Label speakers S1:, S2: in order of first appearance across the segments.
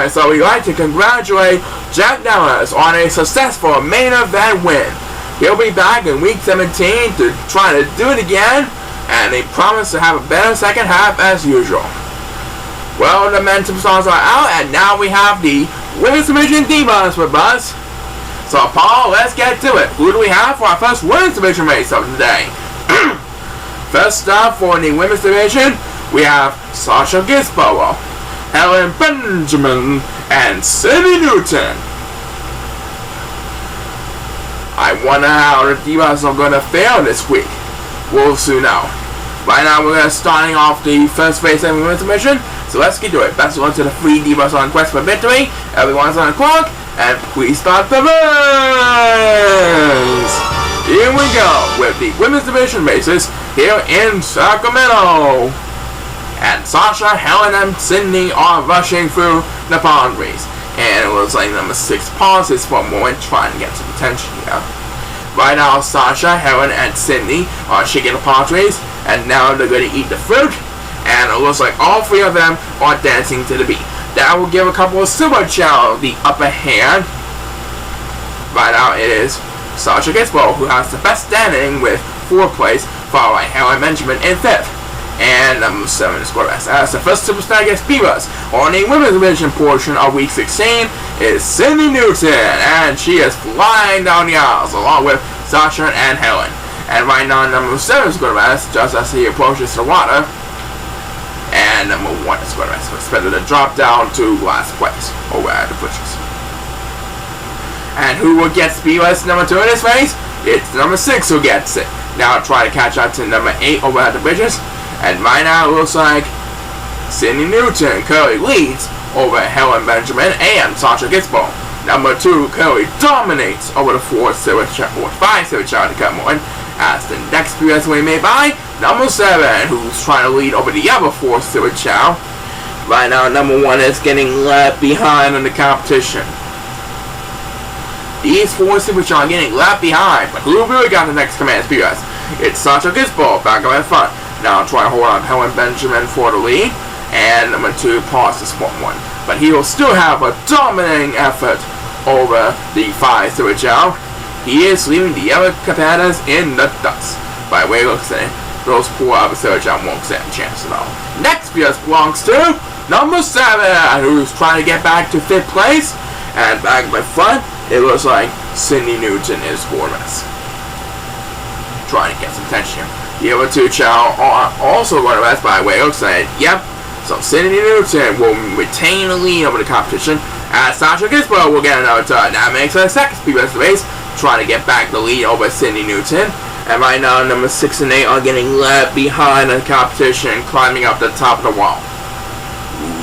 S1: Alright, so we'd like to congratulate Jack Dallas on a successful main event win. He'll be back in week 17 to try to do it again, and they promise to have a better second half as usual. Well, the men superstars are out, and now we have the Women's Division Divas with us. So, Paul, let's get to it. Who do we have for our first Women's Division race of the day? First up for the Women's Division, we have Sasha Gisboa, Helen Benjamin, and Cindy Newton. I wonder how the Divas are going to fare this week. We'll soon know. Right now, we're starting off the first race of the Women's Division, so let's get to it. Best of luck to the 3 Divas on quest for victory. Everyone's on the clock, and please start the race! Here we go with the Women's Division races here in Sacramento. And Sasha, Helen, and Cindy are rushing through the pond race. And it looks like number 6 pauses for a moment, trying to get some attention here. Right now, Sasha, Helen, and Cindy are shaking the pond race, and now they're going to eat the fruit. And it looks like all 3 of them are dancing to the beat. That will give a couple of Super Chao the upper hand. Right now, it is Sasha Gisboa who has the best standing with 4th place, followed by Helen Benjamin in 5th. And number 7 is quarterback. As the first superstar gets Divas on the Women's Division portion of Week 16 is Cindy Newton, and she is flying down the aisles along with Sasha and Helen. And right now, number 7 is quarterback just as he approaches the water. And number 1 is quarterback, so expected to drop down to last place over at the bushes. And who will get Divas number 2 in this race? It's number 6 who gets it. Now try to catch up to number 8 over at the bridges. And right now it looks like Cindy Newton currently leads over Helen Benjamin and Sasha Gisboa. Number 2 currently dominates over the 5 Silver Chao to come on. As the next PS we made by number 7, who's trying to lead over the other 4 Silver Chao. Right now number 1 is getting left behind in the competition. These 4 Super Chao are getting left behind, but who really got the next command PS? It's Sasha Gisboa back on in front. Now try to hold on Helen Benjamin for the lead, and number 2 pauses for 1. But he will still have a dominating effort over the 5 Super Chao. He is leaving the other competitors in the dust. By the way, looks like those 4 other Super Chao won't stand a chance at all. Next PS belongs to number 7, who's trying to get back to 5th place. And back in front, it looks like Cindy Newton is scoreless. Trying to get some attention. The other 2 Chao are also going to rest by the way. Looks like, yep. So Cindy Newton will retain the lead over the competition, as Sasha Gisboa will get another turn. That makes her second speed race race, trying to get back the lead over Cindy Newton. And right now, number 6 and 8 are getting left behind in the competition, climbing up the top of the wall.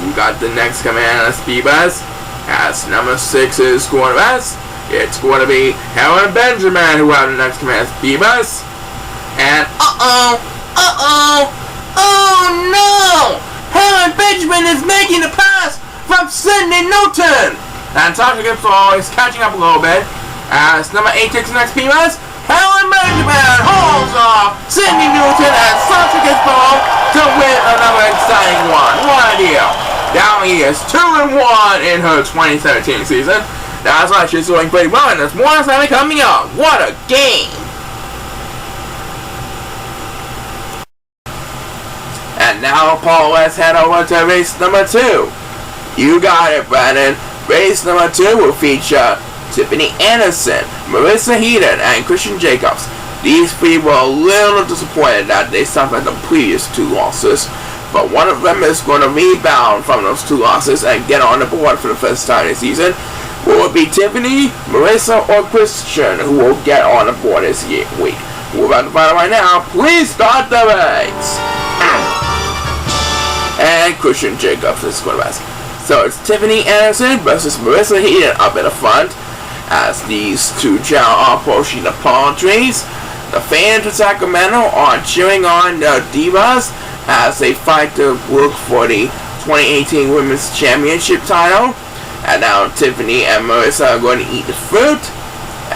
S1: We got the next command of speed race, as number 6 is going to rest. It's going to be Helen Benjamin who have the next command of speed race. And oh no! Helen Benjamin is making the pass from Cindy Newton! And Sasha Gisboa is catching up a little bit as number 8 takes the next PMS. Helen Benjamin holds off Cindy Newton and Sasha Gisboa to win another exciting one. What a deal! Now he is 2-1 in her 2017 season. That's why she's doing pretty well, and there's more excitement coming up. What a game! And now, Paul, let's head over to race number 2. You got it, Brandon. Race number 2 will feature Tiffany Anderson, Marissa Heaton, and Christian Jacobs. These 3 were a little disappointed that they suffered the previous 2 losses, but one of them is going to rebound from those 2 losses and get on the board for the first time this season. Will it be Tiffany, Marissa, or Christian who will get on the board this week? We're about to find out right now. Please start the race! And Christian Jacobs is going to rest. So it's Tiffany Anderson versus Marissa Heaton up in the front, as these 2 Chao are approaching the palm trees. The fans of Sacramento are cheering on the Divas as they fight to look for the 2018 Women's Championship title. And now Tiffany and Marissa are going to eat the fruit.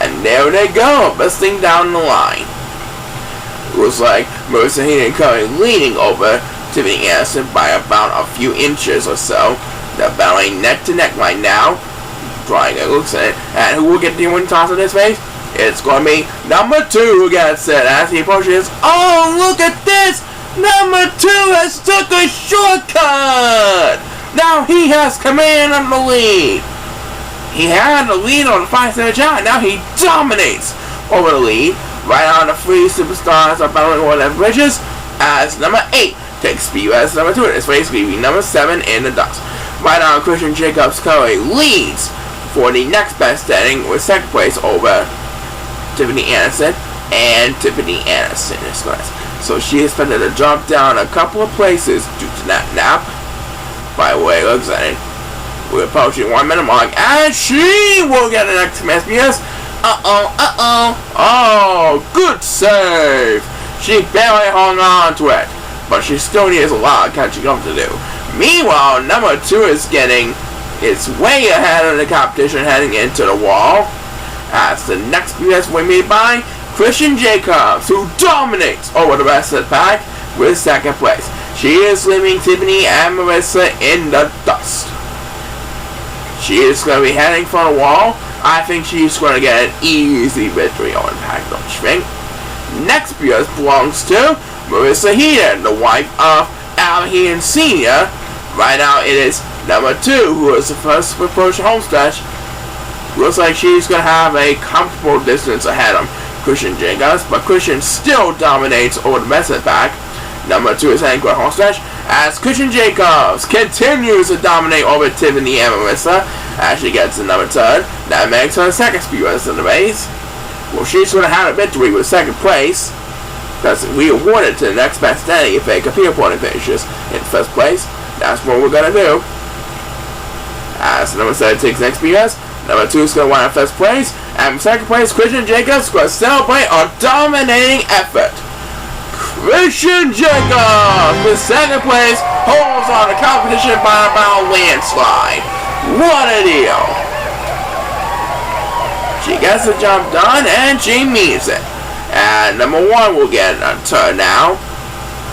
S1: And there they go, busting down the line. It looks like Marissa Heaton currently leading over Tiffany Anderson by about a few inches or so. They're battling neck to neck right now. Triangle looks at it, and who will get the win toss in his face? It's going to be number 2 who gets it as he approaches. Oh, look at this! Number 2 has took a shortcut! Now he has command of the lead. He had the lead on the 5-7 Chao, now he dominates over the lead. Right on the 3 superstars are battling over the bridges as number 8 takes speed as number 2 in his face, leaving number 7 in the dust. Right on, Christian Jacobs currently leads for the next best standing with 2nd place over Tiffany Anderson and Tiffany Anderson in this class. So she expected to drop down a couple of places due to that nap. By the way, looks at it. We're approaching 1 minute mark, and she will get the next SPS. Oh, good save. She barely hung on to it, but she still needs a lot of catching up to do. Meanwhile, number 2 is way ahead of the competition heading into the wall. As the next PS will be made by Christian Jacobs, who dominates over the rest of the pack with 2nd place. She is leaving Tiffany and Marissa in the dust. She is going to be heading for the wall. I think she's going to get an easy victory on the pack, don't you think? Next PS belongs to Marissa Heaton, the wife of Al Heaton Sr. Right now it is number 2 who is the first to approach the homestretch. Looks like she's going to have a comfortable distance ahead of Christian Jacobs, but Christian still dominates over the rest of the pack. Number 2 is heading for the homestretch as Christian Jacobs continues to dominate over Tiffany and Marissa as she gets to number 3. That makes her the 2nd speed racer in the race. Well, she's going to have a victory with 2nd place because we awarded to the next best standing if they compete opponent finishes in 1st place. That's what we're going to do. As number 7 takes next PS, number 2 is going to win 1st place, and 2nd place, Christian Jacobs is going to celebrate a dominating effort. Christian Jacobs, with 2nd place, holds on the competition by about a landslide. What a deal! She gets the job done, and she means it. And number 1 will get a turn now.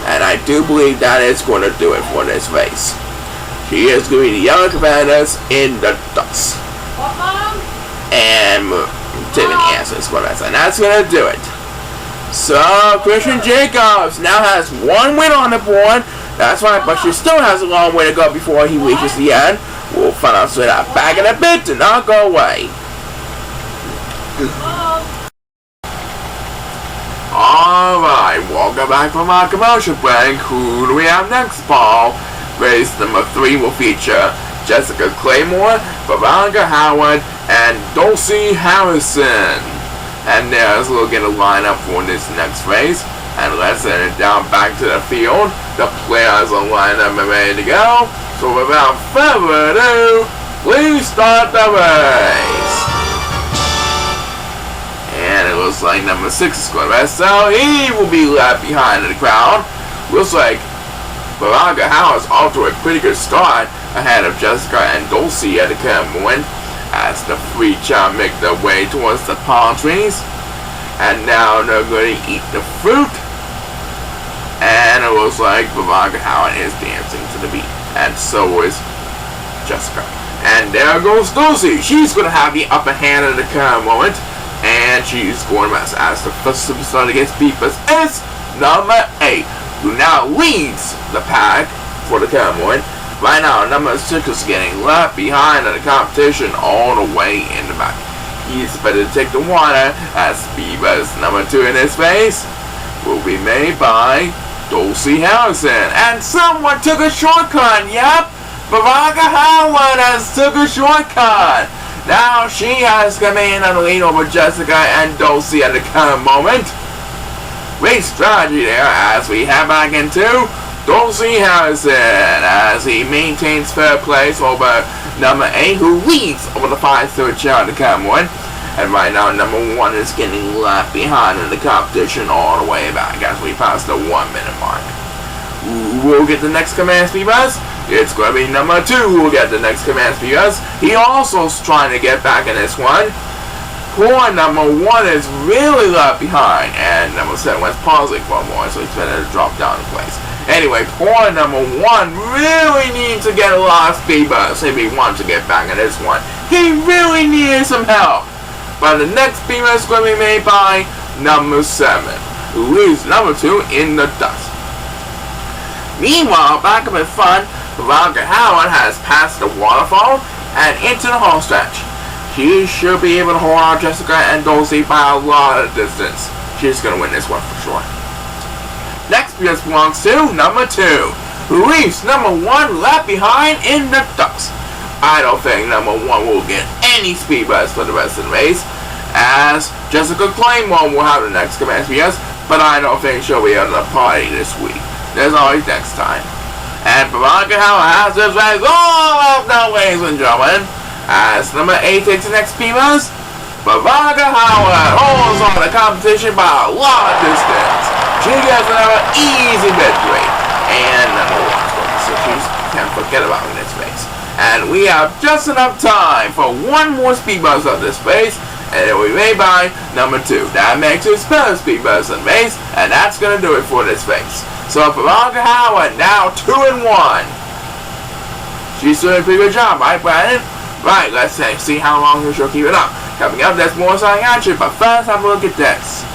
S1: And I do believe that is going to do it for this race. She is going to be the yellow competitors in the dust.
S2: What, Mom?
S1: And Tiffany Anderson is going to and that's going to do it. So, Christian Jacobs now has 1 win on the board. That's right, but she still has a long way to go before he reaches the end. We'll find out straight out back in a bit. Do not go away. Alright, welcome back from our commercial break. Who do we have next, Paul? Race number 3 will feature Jessica Claymore, Veronica Howard, and Dulcie Harrison. And there's we'll get a lineup for this next race. And let's send it down back to the field. The players are lined up and ready to go. So without further ado, please start the race. And it looks like number 6 is going to rest, so he will be left behind in the crowd. Looks like Veronica Howard's off to a pretty good start ahead of Jessica and Dulcie at the current moment as the 3 Chao make their way towards the palm trees. And now they're going to eat the fruit. And it looks like Veronica Howard is dancing to the beat. And so is Jessica. And there goes Dulcie. She's going to have the upper hand in the current moment. And she's going to mess as the first superstar that gets beat is number 8, who now leads the pack for the current moment. Right now, number 6 is getting left behind in the competition all the way in the back. He's better to take the water as Beaver's number 2 in his face will be made by Dulcie Harrison. And someone took a shortcut, yep! Veronica Howard has took a shortcut. Now she has come in on the lead over Jessica and Dulcie at the current moment. Great strategy there as we head back into Dulcie Harrison as he maintains 3rd place over number 8 who leads over the 5-3 Chao at the current moment. And right now number 1 is getting left behind in the competition all the way back as we pass the 1 minute mark. We'll get the next command speed bus. It's going to be number 2 who will get the next command speed bus. He also is trying to get back in this one. Poor number 1 is really left behind. And number 7 was pausing for a moment, so he's better to drop down in place. Anyway, poor number 1 really needs to get a lot of speed boost if he wants to get back in this one. He really needed some help. But the next speed boost is going to be made by number 7, who leaves number 2 in the dust. Meanwhile, back up in front, Veronica Howard has passed the waterfall and into the home stretch. She should be able to hold on Jessica and Dulcie by a lot of distance. She's going to win this one for sure. Next just belongs to number 2, who leaves number 1 left behind in the dust. I don't think number 1 will get any speed boost for the rest of the race, as Jessica Claymore will have the next command speed, but I don't think she'll be able to party this week. There's always next time. And Veronica Howard has this race all up now, ladies and gentlemen. As number 8 takes the next speed boost, Veronica Howard holds on the competition by a lot of distance. She gets another easy victory. And number 1, so she can't forget about in this race. And we have just enough time for one more speed boost of this race, and it will be made by number 2. That makes his first speed boost in the race, and that's going to do it for this race. So Veronica Howard now 2-1. She's doing a pretty good job, right, Brandon? Right, let's see how long she'll keep it up. Coming up, there's more exciting action, but first have a look at this.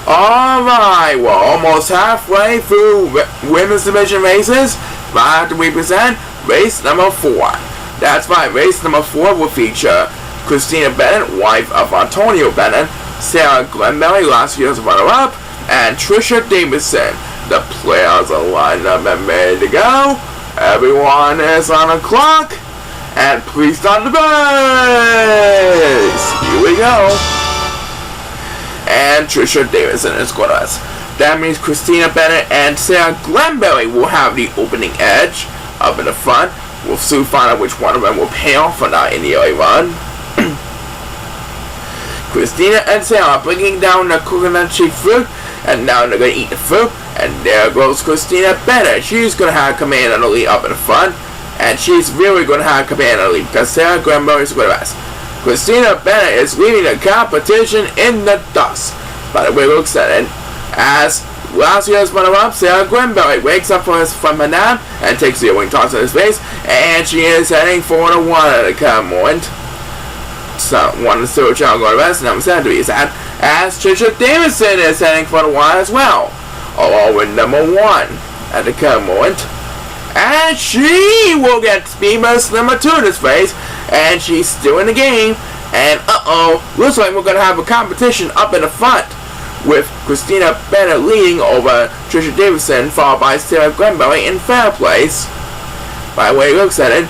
S1: Alright, we're almost halfway through women's division races. Right after we present race number 4. That's right, race number 4 will feature Christina Bennett, wife of Antonio Bennett, Sarah Glenberry, last year's runner-up, and Trisha Davidson. The players are lined up and ready to go. Everyone is on the clock, and please start the race. Here we go. And Trisha Davidson is with us. That means Christina Bennett and Sarah Glenberry will have the opening edge up in the front. We'll soon find out which one of them will pay off for not in the early run. Christina and Sarah are bringing down the coconut shaped fruit, and now they're going to eat the fruit. And there goes Christina Bennett. She's going to have command of the lead up in the front, and she's really going to have command of the lead because Sarah Glenberry is with us. Christina Bennett is leading the competition in the dust. By the way, it looks at it. As last year's runner-up, Sarah Glenberry wakes up from her nap and takes the wing toss in his face, and she is heading for the 1 at the current moment. So, 1 is still Chao going to rest, number 7 to be sad, as Trisha Davidson is heading for the 1 as well, along with number 1 at the current moment. And she will get speed boost number 2 in this race, and she's still in the game. And looks like we're going to have a competition up in the front, with Christina Bennett leading over Trisha Davidson, followed by Sarah Glenberry in third place. By the way, it looks at it,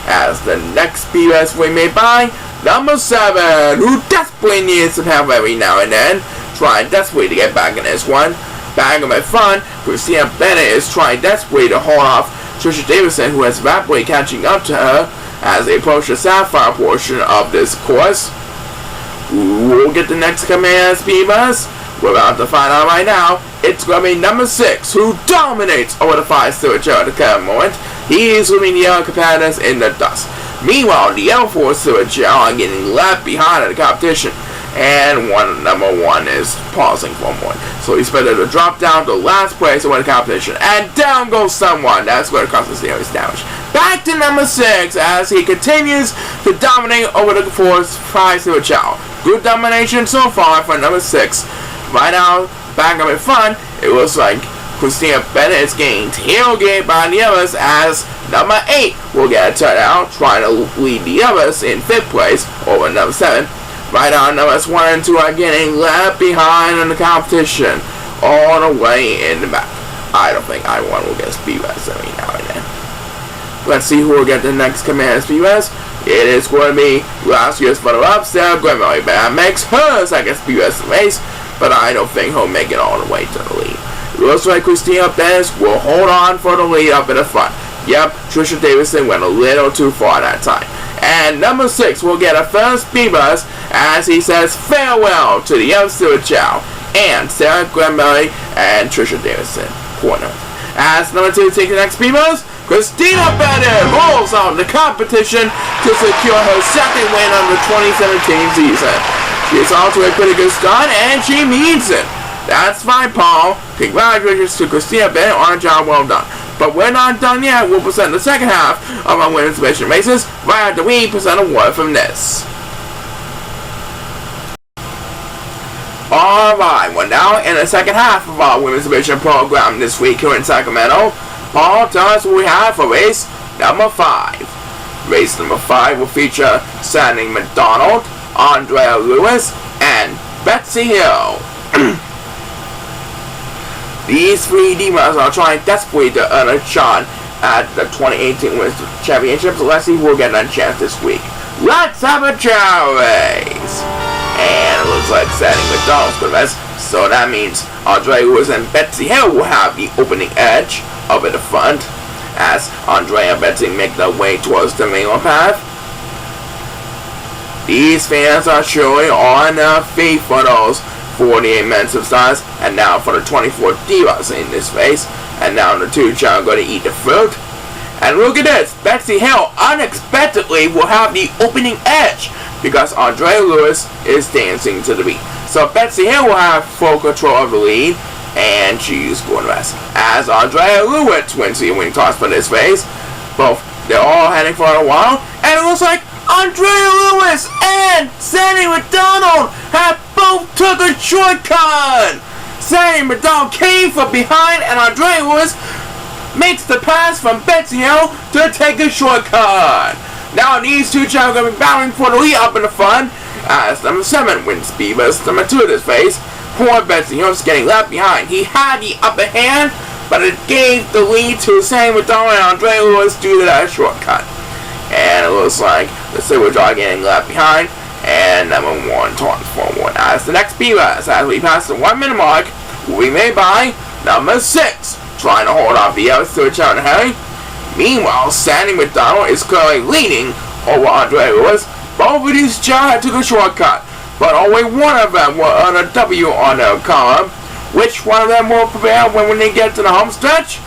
S1: as the next speed boost will be made by number 7, who desperately needs some help every now and then, trying desperately to get back in this one. Back in my front, Christina Bennett is trying desperately to hold off Trisha Davidson, who is rapidly catching up to her as they approach the sapphire portion of this course. Who will get the next command speed boost? We're about to find out right now. It's going to be number 6, who dominates over the 5 Stewart at the current moment. He is leaving the other competitors in the dust. Meanwhile, the other 4 Stewart are getting left behind in the competition, and number 1 is pausing for a moment. So he's better to drop down to last place in the competition, and down goes someone. That's going to cost us the damage. Back to number 6 as he continues to dominate over the 5 Stewart Chao. Good domination so far for number 6. Right now, back up in front, it looks like Christina Bennett is getting tailgated by the others as number 8 will get a turnout, trying to lead the others in 5th place over number 7. Right now, numbers 1 and 2 are getting left behind in the competition, all the way in the back. I don't think I1 will get a speed boost every now and then. Let's see who will get the next command speed boost. It is going to be last year's runner-up, Sarah Glenberry. That makes her second speed boost in the race, but I don't think he'll make it all the way to the lead. It looks like Christina Bennett will hold on for the lead up in the front. Yep, Trisha Davidson went a little too far that time. And number 6 will get a first speed boost as he says farewell to the other Stewart Chao and Sarah Glenberry and Trisha Davidson. Corner. As number 2 takes the next speed boost, Christina Bennett rolls on the competition to secure her second win of the 2017 season. She's off to a pretty good start, and she needs it. That's fine, Paul. Congratulations to Christina Bennett on a job well done. But we're not done yet. We'll present the second half of our women's division races right after we present a word from this. Alright, we're now in the second half of our women's division program this week here in Sacramento. Paul, tell us what we have for race number 5. Race number 5 will feature Sandy McDonald, Andrea Lewis, and Betsy Hill. These three divas are trying desperately to earn a shot at the 2018 Women's Championships. Let's see if we'll get a chance this week. Let's have a Chao race! And it looks like Sandy McDonald's the best, so that means Andrea Lewis and Betsy Hill will have the opening edge up at the front as Andrea and Betsy make their way towards the main path. These fans are showing on their feet for those 48 men stars, and now for the 24 divas in this race, and now the two Chao are going to eat the fruit. And look at this, Betsy Hill unexpectedly will have the opening edge because Andrea Lewis is dancing to the beat. So Betsy Hill will have full control of the lead, and she's going to rest. As Andrea Lewis wins the winning toss for this race, they're all heading for a while, and it looks like Andrea Lewis and Sandy McDonald have both took a shortcut. Sandy McDonald came from behind, and Andrea Lewis makes the pass from Betsy Hill to take a shortcut. Now these two Chao are going to be battling for the lead up in the front as number 7 wins Beavis. Number 2 of this race, poor Betsy Hill is getting left behind. He had the upper hand, but it gave the lead to Sandy McDonald and Andrea Lewis due to that shortcut. And it looks like the Silver Jaw getting left behind, and number 1 turns forward as the next Beavis as we pass the 1 minute mark will be made by number 6, trying to hold off the other Silver Jaw and Harry. Meanwhile, Sandy McDonald is currently leading over Andrea Lewis. Both of these Chao took a shortcut, but only one of them will earn a W on their column. Which one of them will prevail when they get to the home stretch?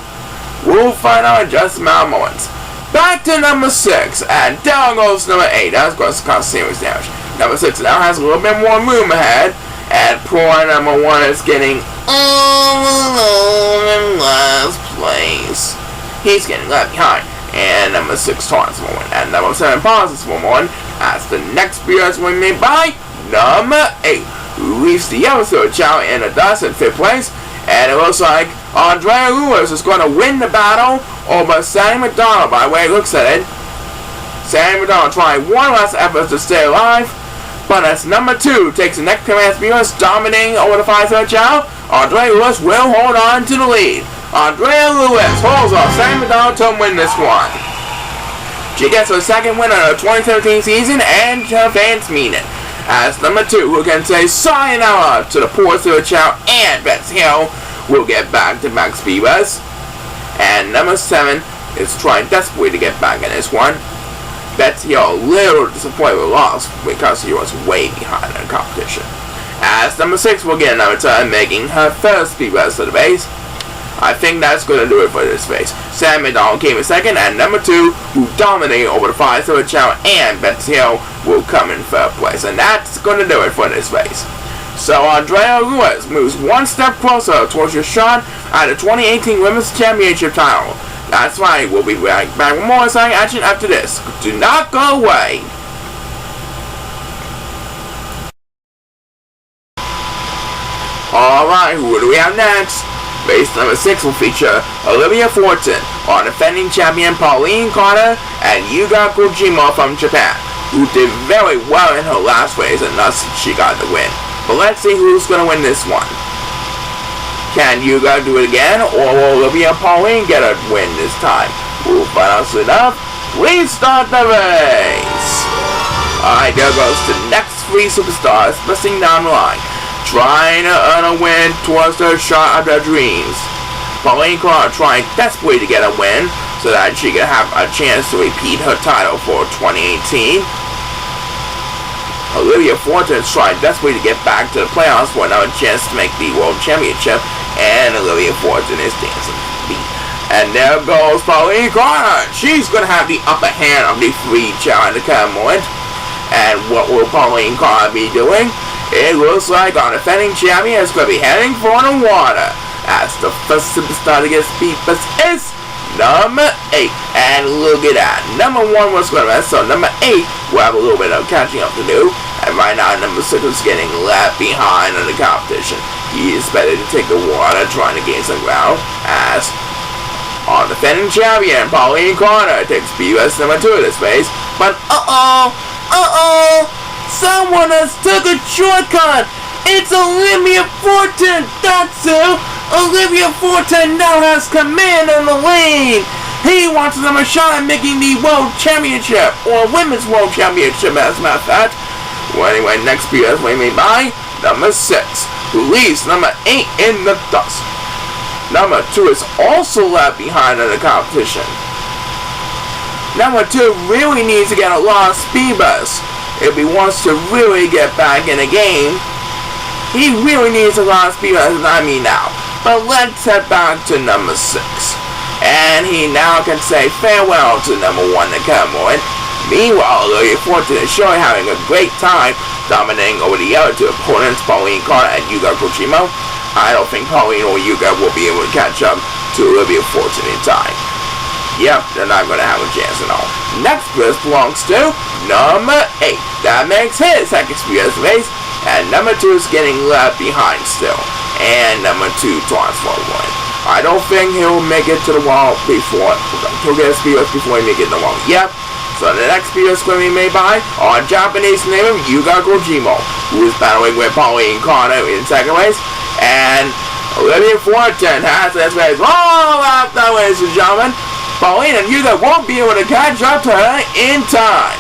S1: We'll find out in just a matter of moments. Back to number 6, and down goes number 8. That's going to cause serious damage. Number 6 now has a little bit more room ahead, and poor number 1 is getting all alone in last place. He's getting left behind, and number 6 taunts for one, and number 7 pauses for one, as the next Beavis will be made by number 8, who leaves the other third Chao in the dust in 5th place, and it looks like Andrea Lewis is going to win the battle over Sandy McDonald by the way it looks at it. Sandy McDonald trying one last effort to stay alive, but as number 2 takes the next command Beavis, dominating over the 5-third Chao, Andrea Lewis will hold on to the lead. Andrea Lewis holds off Sandy McDonald to win this one. She gets her second win of the 2013 season, and her fans mean it. As number 2, who can say sayonara to the poor Silver Chao and Betsy Hill, will get back-to-back Beavis. And number 7 is trying desperately to get back in this one. Betsy Hill a little disappointed with loss because she was way behind in the competition. As number 6 will get another turn, making her first Beavis of the race. I think that's going to do it for this race. Sandy McDonald came in second, and number 2, who dominated over the 5-third Chao and Betsy Hill, will come in 3rd place. And that's going to do it for this race. So Andrea Lewis moves one step closer towards your shot at the 2018 Women's Championship title. That's right, we'll be right back with more exciting action after this. Do not go away. Alright, who do we have next? Race number 6 will feature Olivia Fortune on defending champion Pauline Carter and Yuga Kojima from Japan, who did very well in her last race and thus she got the win. But let's see who's going to win this one. Can Yuga do it again, or will Olivia and Pauline get a win this time? We'll find out soon enough. We start the race! Alright, there goes the next 3 superstars pressing down the line, trying to earn a win towards their shot of their dreams. Pauline Carter trying desperately to get a win so that she can have a chance to repeat her title for 2018. Olivia Fortune is trying desperately to get back to the playoffs for another chance to make the World Championship, and Olivia Fortune is dancing to the beat. And there goes Pauline Carter. She's going to have the upper hand of the 3 Chao in the current moment. And what will Pauline Carter be doing? It looks like our defending champion is going to be heading for the water, as the first superstar to get speed bus is number 8. And look at that, number 1 was going to mess, so number 8 will have a little bit of catching up to do. And right now, number 6 is getting left behind in the competition. He is better to take the water, trying to gain some ground, as our defending champion, Pauline Carter, takes BUS number 2 in this race. But someone has took a shortcut! It's Olivia Fortin! That's who! Olivia Fortin now has command on the lane! He wants another shot at making the World Championship, or Women's World Championship as a matter of fact. Well, anyway, next BS we made by number 6, who leaves number 8 in the dust. Number 2 is also left behind in the competition. Number 2 really needs to get a lot of speed bus if he wants to really get back in the game. He really needs a lot of speed bus, I mean now. But let's head back to number 6. And he now can say farewell to number 1 to come on. Meanwhile, Olivia Fortin is surely having a great time dominating over the other 2 opponents, Pauline Carter and Yuka Kochimo. I don't think Pauline or Yuka will be able to catch up to Olivia Fortin in time. Yep, they're not going to have a chance at all. Next race belongs to number 8. That makes his second speed race. And number 2 is getting left behind still. And number 2 taunts for 1. I don't think he'll make it to the wall before. He'll get a speed race before he make it to the wall. Yep. So the next speed race is going to be made by our Japanese name, Yuka Kojimo, who is battling with Pauline Carter in second race. And Olivia Fortin has this race all out there, ladies and gentlemen. Pauline and Yuka won't be able to catch up to her in time,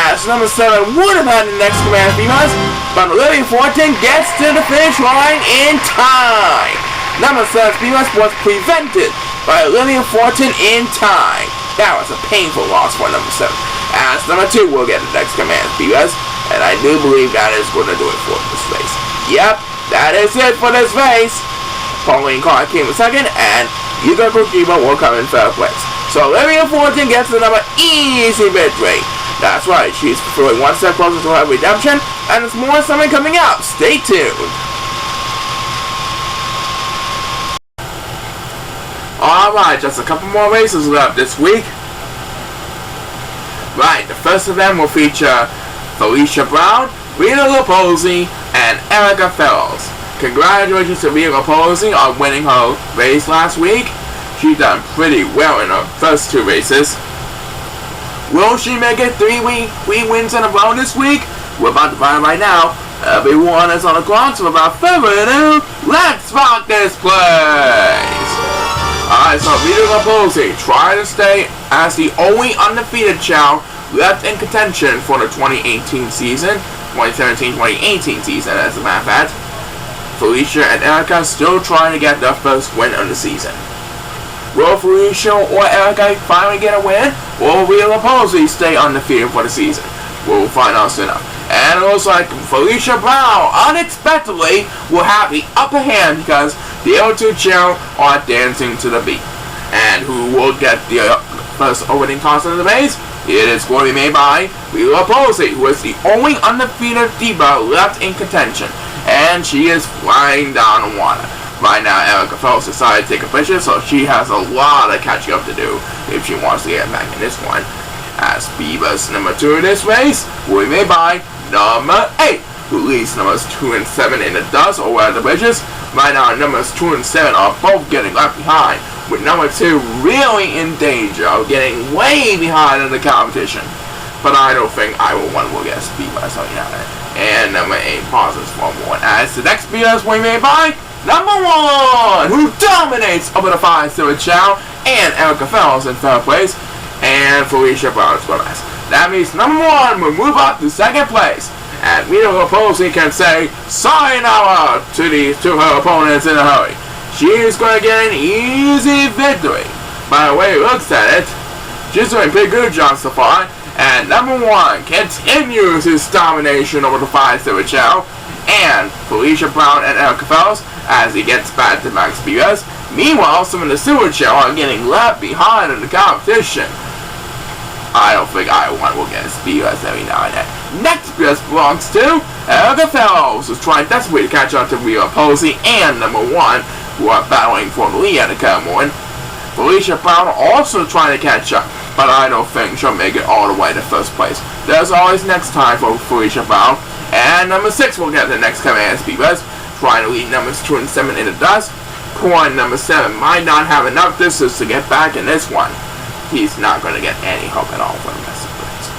S1: as number 7 would have had the next command speed bus, but Olivia Fortin gets to the finish line in time. Number 7 speed bus was prevented by Olivia Fortin in time. That was a painful loss for number 7, as number 2 will get the next command speed bus, and I do believe that is going to do it for this race. Yep, that is it for this race. Pauline Carter came in second, and Yuka Kojima will come in third place. So Olivia Fortin gets another easy victory. That's right, she's feeling one step closer to her redemption, and there's more something coming up. Stay tuned. Alright, just a couple more races left this week. Right, the first of them will feature Felicia Brown, Rita Lopozzi, and Erica Fellows. Congratulations to Rita Lopozzi on winning her race last week. She's done pretty well in her first 2 races. Will she make it 3 wins in a row this week? We're about to find out right now. Everyone is on the clock, so without further ado, let's rock this place! Alright, so Rita Lopozzi trying to stay as the only undefeated Chao left in contention for the 2018 season. 2017-2018 season, as a matter of fact. Felicia and Erica still trying to get their first win of the season. Will Felicia or Erica finally get a win? Or will Rita Lopozzi stay undefeated for the season? We'll find out soon enough. And it looks like Felicia Brown, unexpectedly, will have the upper hand because the other 2 Chao are dancing to the beat. And who will get the first opening toss of the race? It is going to be made by Rita Lopozzi, who is the only undefeated diva left in contention. And she is flying down the water. Right now, Erica Fellows decided to take a picture, so she has a lot of catching up to do if she wants to get back in this one. As Beavis number 2 in this race will be made by number 8, who leads numbers 2 and 7 in the dust over at the bridges. Right now, numbers 2 and 7 are both getting left behind, with number 2 really in danger of getting way behind in the competition. But I don't think Iowa 1 will get a speed by something like that. And number 8 pauses for more. As the next BS will be made by number 1, who dominates over the 5-0 Chao, and Erica Fellows in third place, and Felicia Brown is last. That means number 1 will move up to second place, and Rita Lopozzi can say sayonara to her opponents in a hurry. She is going to get an easy victory. By the way he looks at it, she's doing a pretty good job so far. And number 1 continues his domination over the 5-0 Chao, and Felicia Brown and Erica Fellows as he gets back to max BS. Meanwhile, some of the Sewer Chao are getting left behind in the competition. I don't think either one will get a speedless every now and then. Next speedless belongs to Erica Fellows, who's trying desperately to catch up to Rita Posey and number 1, who are battling for the lead at the Cameron. Felicia Brown also trying to catch up, but I don't think she'll make it all the way to first place. There's always next time for Felicia Brown, and number 6 will get the next command speedless, trying to lead numbers 2 and 7 in the dust. Poor number 7 might not have enough distance to get back in this one. He's not going to get any help at all for the rest of the race.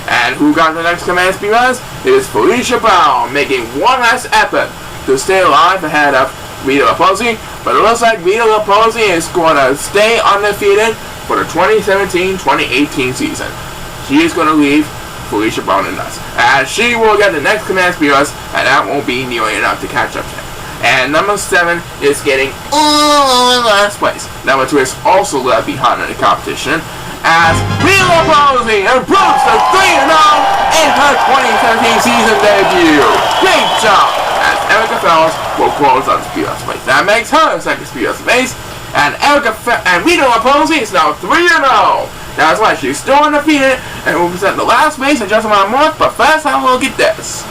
S1: And who got the next command speedless? It is Felicia Brown, making one last effort to stay alive ahead of Rita Posey, but it looks like Rita Posey is going to stay undefeated for the 2017-2018 season. She is going to leave Felicia Brown in us, and she will get the next command speedless, and that won't be nearly enough to catch up to him. And number 7 is getting last place. Number 2 is also left behind in the competition as Rita Posey improves to 3-0 in her 2017 season debut. Great job! As Erica Fellows will close on the speedless race. That makes her the second speedless race, and Rita Posey is now 3-0. That's why she's still undefeated and will present the last race in just about a month. But first, have a look at this.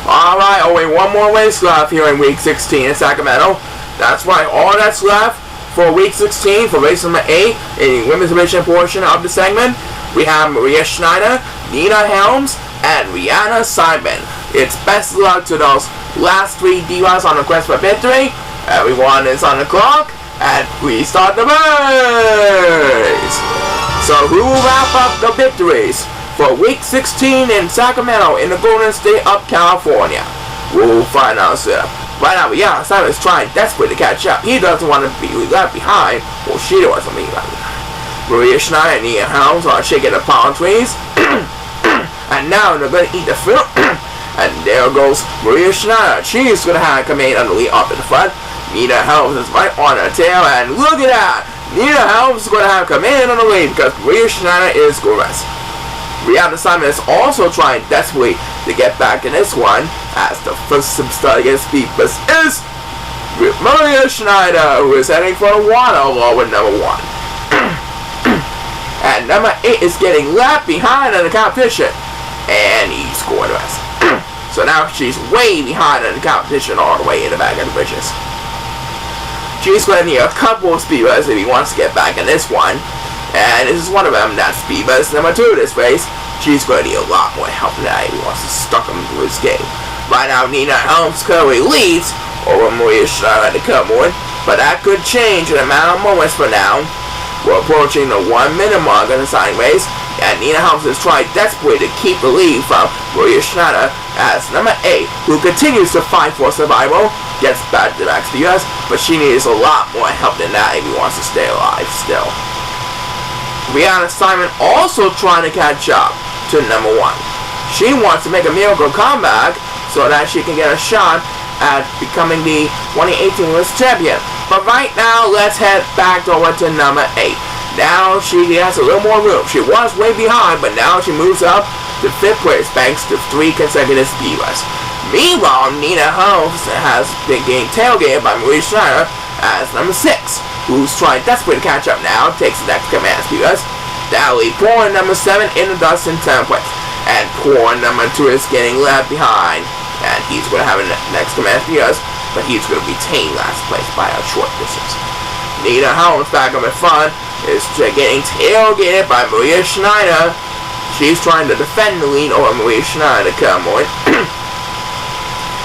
S1: Alright, only one more race left here in week 16 in Sacramento. That's right, all that's left for week 16 for race number 8 in the women's division portion of the segment. We have Maria Schneider, Nina Helms, and Rihanna Simon. It's best luck to those last 3 divas on the quest for victory. Everyone is on the clock, and please start the race. So who will wrap up the victories for week 16 in Sacramento in the Golden State of California? We'll find out soon. Right now, Rihanna Simon is trying desperately to catch up. He doesn't want to be left behind. Well, she doesn't want to be left behind. Maria Schneider and Nina Helms are shaking the palm trees. And now they're going to eat the fruit. And there goes Maria Schneider. She's going to have to come in on the lead up in the front. Nina Helms is right on her tail. And look at that. Nina Helms is going to have to come in on the lead because Maria Schneider is going to rest. Rihanna Simon is also trying desperately to get back in this one, as the first superstar against speedless is Maria Schneider, who is heading for the water along with number 1. And number 8 is getting left behind in the competition, and he's going to rest. So now she's way behind in the competition all the way in the back of the bridges. She's going to need a couple of speedless if he wants to get back in this one. And this is one of them, that's speedless number 2 this race. She's going to need a lot more help than that if he wants to stuck him through his game. Right now, Nina Helms currently leads over Maria Schneider at the Cumberland, but that could change in a matter of moments from now. We're approaching the 1-minute mark in the signing race, and Nina Helms is trying desperately to keep the lead from Maria Schneider as number 8, who continues to fight for survival, gets back to the max speedless, but she needs a lot more help than that if he wants to stay alive still. Rihanna Simon also trying to catch up to number 1. She wants to make a miracle comeback so that she can get a shot at becoming the 2018 World Champion. But right now, let's head back over to number 8. Now she has a little more room. She was way behind, but now she moves up to 5th place thanks to 3 consecutive speedless. Meanwhile, Nina Helms has been getting tailgated by Maria Schneider as number 6, who's trying desperately to catch up now, takes the next command speedless. That'll leave poor number 7 in the dust in 10th place. And poor number 2 is getting left behind. And he's going to have a next command speedless, but he's going to retain last place by a short distance. Nina Helms back up in front is getting tailgated by Maria Schneider. She's trying to defend the lead over Maria Schneider to come on.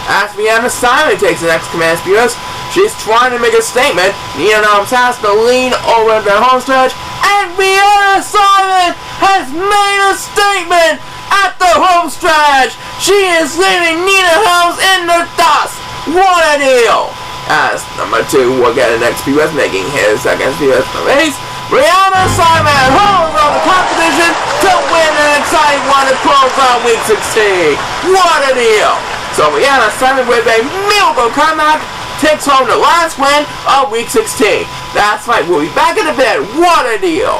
S1: As Rihanna Simon takes the next command speedless, she's trying to make a statement. Nina Helms has to lean over the home stretch, and Rihanna Simon has made a statement at the home stretch. She is leaving Nina Helms in the dust. What a deal! As number 2 will get the next speedless, making his second speedless in the race. Rihanna Simon holds on the competition to win an exciting one to close out week 16. What a deal! So Rihanna Simon with a miracle comeback takes home the last win of week 16. That's right, we'll be back in a bit. What a deal!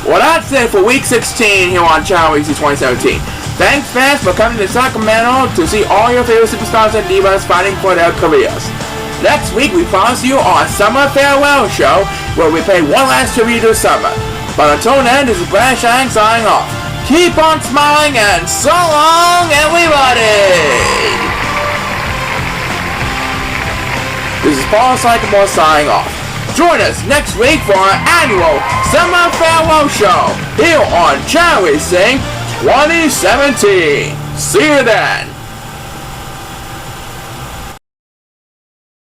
S1: Well, that's it for week 16 here on Chao 2017. Thanks, fans, for coming to Sacramento to see all your favorite superstars and divas fighting for their careers. Next week we promise you our summer farewell show where we pay one last tribute to summer. But until then, this is Brad Shang signing off. Keep on smiling and so long, everybody! This is Paul Sycamore signing off. Join us next week for our annual Summer Farewell Show here on Chao 2017. See you then!